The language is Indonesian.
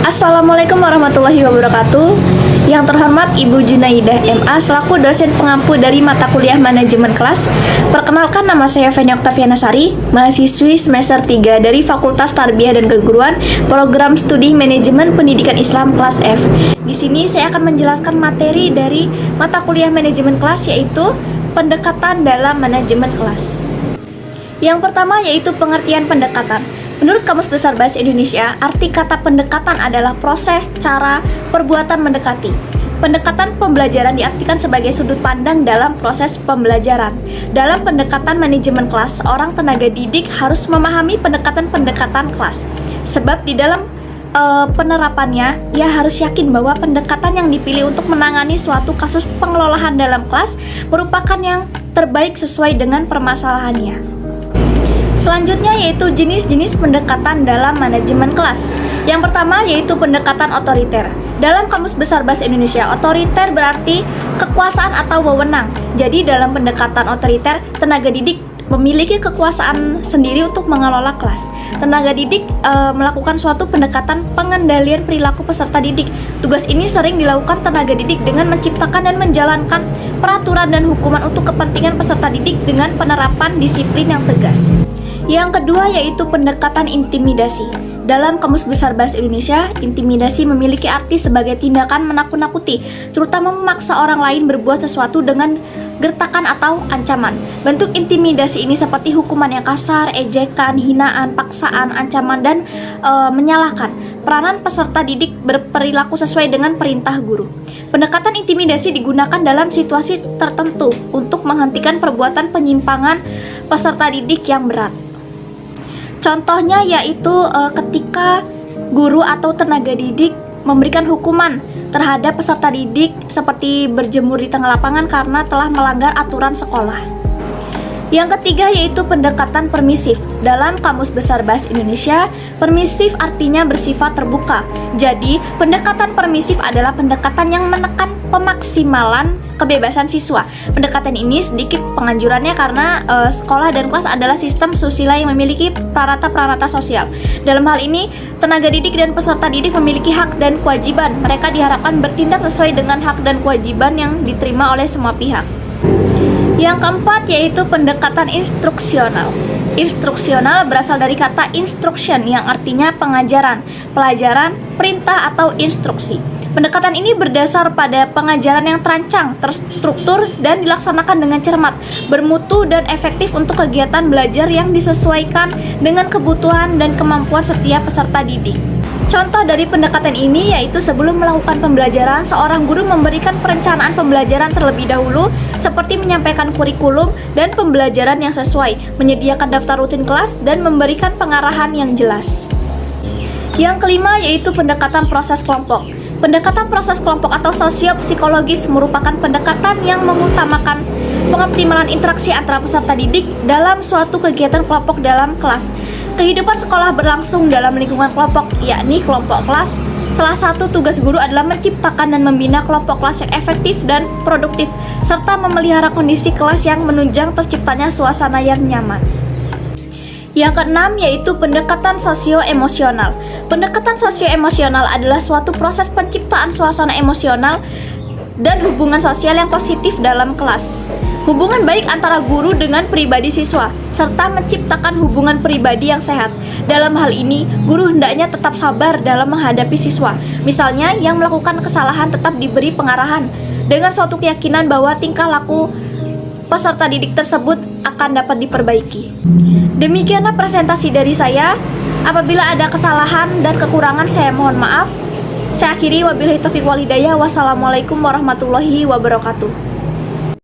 Assalamualaikum warahmatullahi wabarakatuh. Yang terhormat Ibu Junaidah MA selaku dosen pengampu dari mata kuliah manajemen kelas. Perkenalkan, nama saya Feni Oktaviana Sari, mahasiswi semester 3 dari Fakultas Tarbiyah dan Keguruan, program studi manajemen pendidikan Islam kelas F. Di sini saya akan menjelaskan materi dari mata kuliah manajemen kelas, yaitu pendekatan dalam manajemen kelas. Yang pertama yaitu pengertian pendekatan. Menurut Kamus Besar Bahasa Indonesia, arti kata pendekatan adalah proses, cara, perbuatan mendekati. Pendekatan pembelajaran diartikan sebagai sudut pandang dalam proses pembelajaran. Dalam pendekatan manajemen kelas, seorang tenaga didik harus memahami pendekatan-pendekatan kelas. Sebab di dalam penerapannya, ia harus yakin bahwa pendekatan yang dipilih untuk menangani suatu kasus pengelolaan dalam kelas merupakan yang terbaik sesuai dengan permasalahannya. Selanjutnya yaitu jenis-jenis pendekatan dalam manajemen kelas. Yang pertama yaitu pendekatan otoriter. Dalam Kamus Besar Bahasa Indonesia, otoriter berarti kekuasaan atau wewenang. Jadi dalam pendekatan otoriter, tenaga didik memiliki kekuasaan sendiri untuk mengelola kelas. Tenaga didik melakukan suatu pendekatan pengendalian perilaku peserta didik. Tugas ini sering dilakukan tenaga didik dengan menciptakan dan menjalankan peraturan dan hukuman untuk kepentingan peserta didik dengan penerapan disiplin yang tegas. Yang kedua yaitu pendekatan intimidasi. Dalam Kamus Besar Bahasa Indonesia, intimidasi memiliki arti sebagai tindakan menakut-nakuti, terutama memaksa orang lain berbuat sesuatu dengan gertakan atau ancaman. Bentuk intimidasi ini seperti hukuman yang kasar, ejekan, hinaan, paksaan, ancaman, dan menyalahkan. Peranan peserta didik berperilaku sesuai dengan perintah guru. Pendekatan intimidasi digunakan dalam situasi tertentu untuk menghentikan perbuatan penyimpangan peserta didik yang berat. Contohnya yaitu ketika guru atau tenaga didik memberikan hukuman terhadap peserta didik seperti berjemur di tengah lapangan karena telah melanggar aturan sekolah. Yang ketiga yaitu pendekatan permisif. Dalam Kamus Besar Bahasa Indonesia, permisif artinya bersifat terbuka. Jadi, pendekatan permisif adalah pendekatan yang menekan pemaksimalan kebebasan siswa. Pendekatan ini sedikit penganjurannya karena sekolah dan kelas adalah sistem susila yang memiliki prarata-prarata sosial. Dalam hal ini, tenaga didik dan peserta didik memiliki hak dan kewajiban. Mereka diharapkan bertindak sesuai dengan hak dan kewajiban yang diterima oleh semua pihak. Yang keempat yaitu pendekatan instruksional. Instruksional berasal dari kata instruction yang artinya pengajaran, pelajaran, perintah atau instruksi. Pendekatan ini berdasar pada pengajaran yang terancang, terstruktur, dan dilaksanakan dengan cermat, bermutu, dan efektif untuk kegiatan belajar yang disesuaikan dengan kebutuhan dan kemampuan setiap peserta didik. Contoh dari pendekatan ini yaitu sebelum melakukan pembelajaran, seorang guru memberikan perencanaan pembelajaran terlebih dahulu seperti menyampaikan kurikulum dan pembelajaran yang sesuai, menyediakan daftar rutin kelas, dan memberikan pengarahan yang jelas. Yang kelima yaitu pendekatan proses kelompok. Pendekatan proses kelompok atau sosiopsikologis merupakan pendekatan yang mengutamakan pengoptimalan interaksi antara peserta didik dalam suatu kegiatan kelompok dalam kelas. Kehidupan sekolah berlangsung dalam lingkungan kelompok, yakni kelompok kelas. Salah satu tugas guru adalah menciptakan dan membina kelompok kelas yang efektif dan produktif, serta memelihara kondisi kelas yang menunjang terciptanya suasana yang nyaman. Yang keenam yaitu pendekatan sosio-emosional. Pendekatan sosio-emosional adalah suatu proses penciptaan suasana emosional dan hubungan sosial yang positif dalam kelas. Hubungan baik antara guru dengan pribadi siswa, serta menciptakan hubungan pribadi yang sehat. Dalam hal ini, guru hendaknya tetap sabar dalam menghadapi siswa. Misalnya, yang melakukan kesalahan tetap diberi pengarahan dengan suatu keyakinan bahwa tingkah laku peserta didik tersebut akan dapat diperbaiki. Demikianlah presentasi dari saya. Apabila ada kesalahan dan kekurangan, saya mohon maaf. Saya akhiri, wabillahi taufiq wal hidayah. Wassalamualaikum warahmatullahi wabarakatuh.